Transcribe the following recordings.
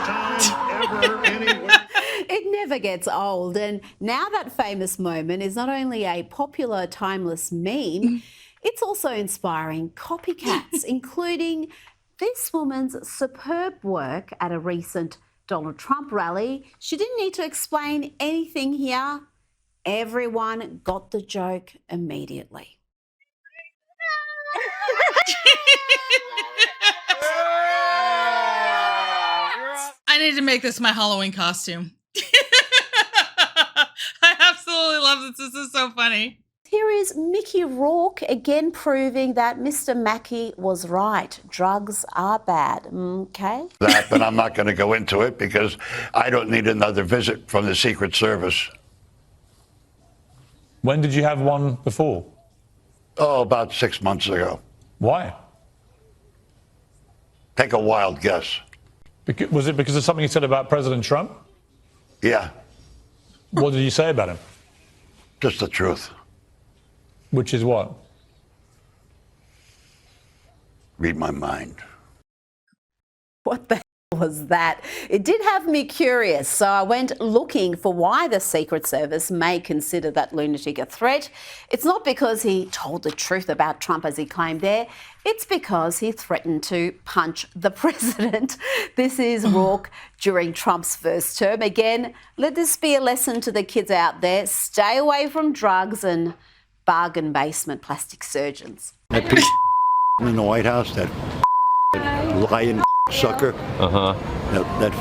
time ever, anywhere. It never gets old. And now that famous moment is not only a popular, timeless meme, it's also inspiring copycats, including this woman's superb work at a recent Donald Trump rally. She didn't need to explain anything here. Everyone got the joke immediately. I need to make this my Halloween costume. I absolutely love this. This is so funny. Here is Mickey Rourke again proving that Mr. Mackey was right. Drugs are bad. Okay? That, but I'm not going to go into it because I don't need another visit from the Secret Service. When did you have one before? Oh, about 6 months ago. Why? Take a wild guess. Was it because of something you said about President Trump? Yeah, What did you say about him? just the truth. Which is what? Read my mind. What the hell was that? It did have me curious, so I went looking for why the Secret Service may consider that lunatic a threat. It's not because he told the truth about Trump as he claimed there. It's because he threatened to punch the president. This is Rourke during Trump's first term. Again, let this be a lesson to the kids out there. Stay away from drugs and bargain basement plastic surgeons. That piece in the White House, that lying sucker, that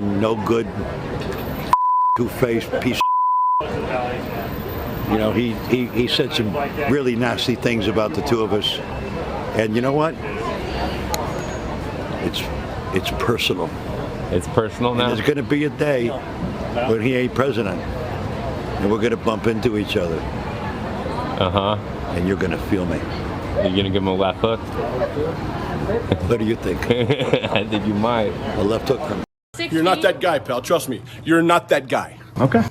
no good, two-faced piece. You know, he said some really nasty things about the two of us, and you know what? It's personal. It's personal now? And there's going to be a day when he ain't president, and we're going to bump into each other. And you're going to feel me. You're going to give him a left hook? What do you think? I think you might. A left hook from... You're not that guy, pal. Trust me. You're not that guy. Okay.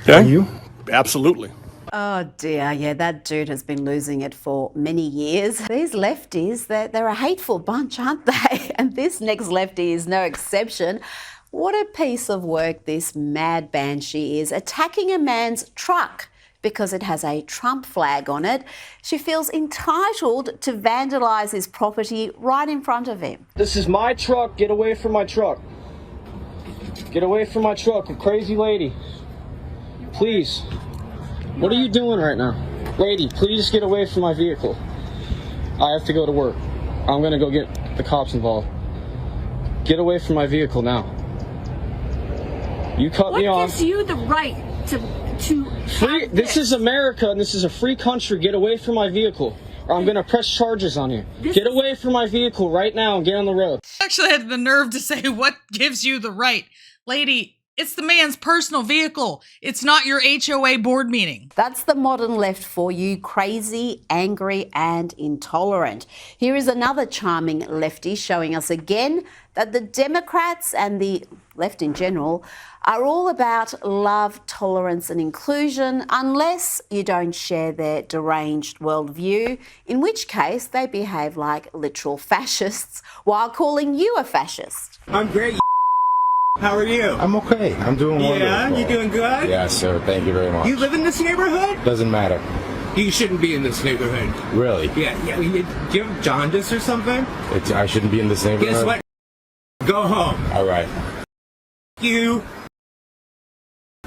Okay? Are you? Absolutely. Oh dear, yeah, that dude has been losing it for many years. These lefties, they're a hateful bunch, aren't they? And this next lefty is no exception. What a piece of work this mad banshee is, attacking a man's truck because it has a Trump flag on it. She feels entitled to vandalise his property right in front of him. This is my truck. Get away from my truck. Get away from my truck, you crazy lady. Please. What are you doing right now? Lady, please get away from my vehicle. I have to go to work. I'm going to go get the cops involved. Get away from my vehicle now. You cut me off. What gives you the right to free? This is America, and this is a free country. Get away from my vehicle, or I'm going to press charges on you. Get away from my vehicle right now and get on the road. Actually, I had the nerve to say, what gives you the right? Lady, it's the man's personal vehicle. It's not your HOA board meeting. That's the modern left for you, crazy, angry and intolerant. Here is another charming lefty showing us again that the Democrats and the left in general are all about love, tolerance and inclusion, unless you don't share their deranged worldview, in which case they behave like literal fascists while calling you a fascist. I'm great. How are you? I'm okay. I'm doing wonderful. Yeah, you doing good? Yes, sir. Thank you very much. You live in this neighborhood? Doesn't matter. You shouldn't be in this neighborhood. Really? Yeah. Do you have jaundice or something? I shouldn't be in this neighborhood. Guess what? Go home. All right. You.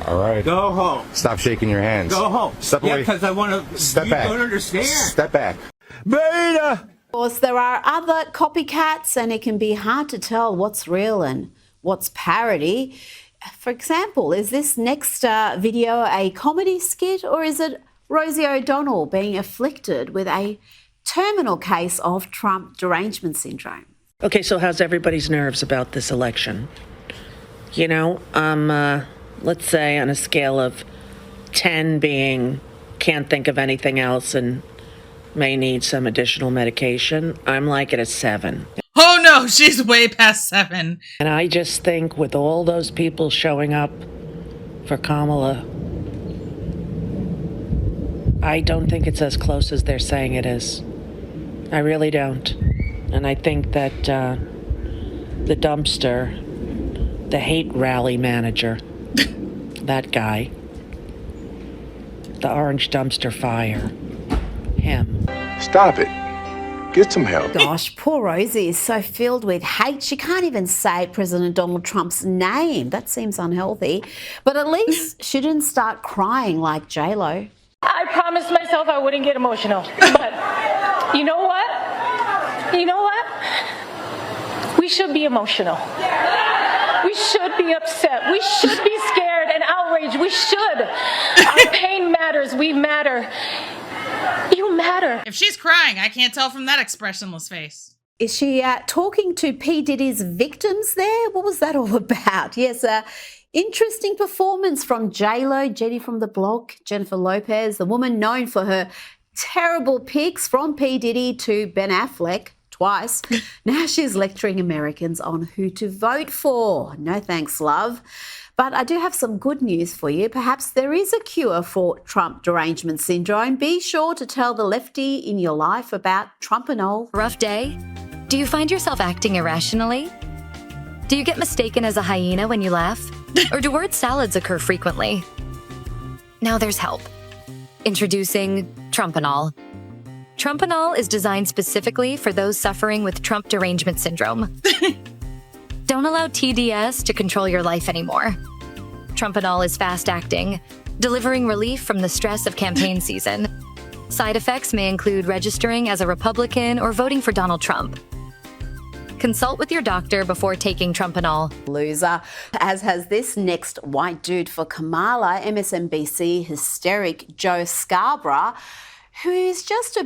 All right. Go home. Stop shaking your hands. Go home. Step away. Yeah, because I want to. Step back. You don't understand. Step back. Beta. Of course, there are other copycats and it can be hard to tell what's real and what's parody. For example, is this next video a comedy skit or is it Rosie O'Donnell being afflicted with a terminal case of Trump derangement syndrome? Okay, so how's everybody's nerves about this election? You know, let's say on a scale of 10 being can't think of anything else and may need some additional medication, I'm like at a 7. Oh no, she's way past 7. And I just think with all those people showing up for Kamala, I don't think it's as close as they're saying it is. I really don't. And I think that the dumpster the hate rally manager. That guy. The orange dumpster fire. Him. Stop it. Get some help. Gosh, poor Rosie is so filled with hate she can't even say President Donald Trump's name. That seems unhealthy. But at least she didn't start crying like J-Lo. I promised myself I wouldn't get emotional. But you know what? You know what? We should be emotional. We should be upset. We should be scared and outraged. We should. Our pain matters. We matter. You matter. If she's crying, I can't tell from that expressionless face. Is she talking to P. Diddy's victims there? What was that all about? Yes, interesting performance from J-Lo, Jenny from the block, Jennifer Lopez, the woman known for her terrible pics from P. Diddy to Ben Affleck twice. Now she's lecturing Americans on who to vote for. No thanks, love. But I do have some good news for you. Perhaps there is a cure for Trump derangement syndrome. Be sure to tell the lefty in your life about Trumpanol. Rough day? Do you find yourself acting irrationally? Do you get mistaken as a hyena when you laugh? Or do word salads occur frequently? Now there's help. Introducing Trumpanol. Trumpanol is designed specifically for those suffering with Trump derangement syndrome. Don't allow TDS to control your life anymore. Trumpanol is fast-acting, delivering relief from the stress of campaign season. Side effects may include registering as a Republican or voting for Donald Trump. Consult with your doctor before taking Trumpanol. Loser, as has this next white dude for Kamala, MSNBC hysteric Joe Scarborough, who is just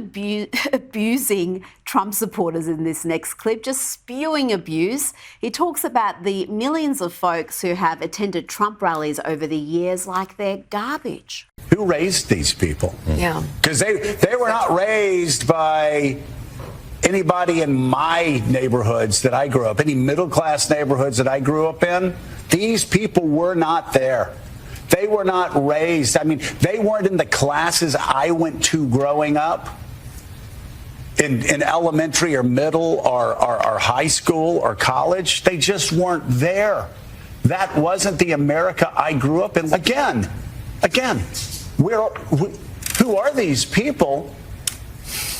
abusing Trump supporters in this next clip, just spewing abuse. He talks about the millions of folks who have attended Trump rallies over the years like they're garbage. Who raised these people? Yeah. Because they were not raised by anybody in my neighborhoods that I grew up, any middle-class neighborhoods that I grew up in. These people were not there. They were not raised. I mean, they weren't in the classes I went to growing up in elementary or middle or high school or college. They just weren't there. That wasn't the America I grew up in. Again, who are these people?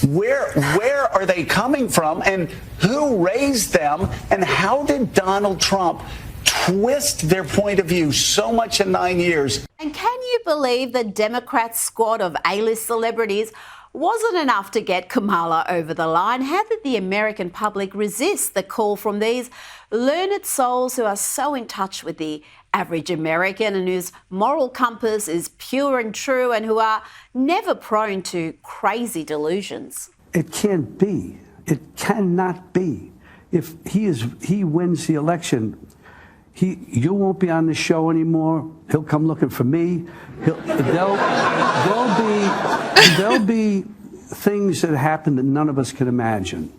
Where are they coming from? And who raised them? And how did Donald Trump twist their point of view so much in 9 years? And can you believe the Democrat squad of A-list celebrities wasn't enough to get Kamala over the line? How did the American public resist the call from these learned souls who are so in touch with the average American and whose moral compass is pure and true and who are never prone to crazy delusions? It can't be. It cannot be. If he wins the election, you won't be on the show anymore. He'll come looking for me. There'll be things that happen that none of us can imagine.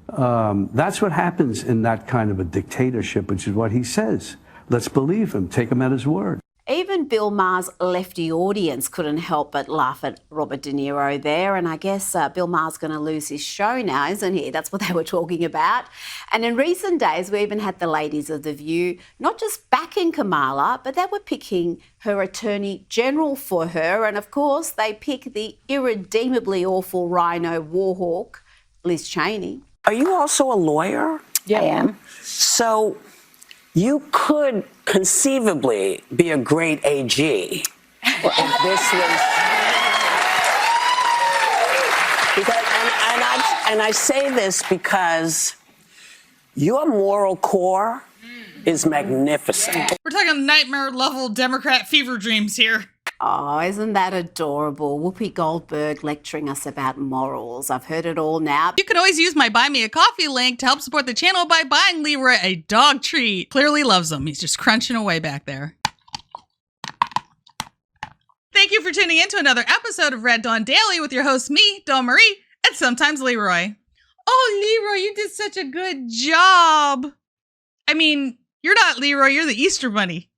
That's what happens in that kind of a dictatorship, which is what he says. Let's believe him. Take him at his word. Even Bill Maher's lefty audience couldn't help but laugh at Robert De Niro there. And I guess Bill Maher's going to lose his show now, isn't he? That's what they were talking about. And in recent days, we even had the ladies of The View not just backing Kamala, but they were picking her attorney general for her. And of course, they pick the irredeemably awful rhino warhawk, Liz Cheney. Are you also a lawyer? Yeah, I am. So you could conceivably be a great AG if this was. Because, and I say this because your moral core is magnificent. We're talking nightmare level Democrat fever dreams here. Oh, isn't that adorable? Whoopi Goldberg lecturing us about morals. I've heard it all now. You can always use my Buy Me a Coffee link to help support the channel by buying Leroy a dog treat. Clearly loves him. He's just crunching away back there. Thank you for tuning in to another episode of Red Dawn Daily with your host, me, Dawn Marie, and sometimes Leroy. Oh, Leroy, you did such a good job. I mean, you're not Leroy, you're the Easter Bunny.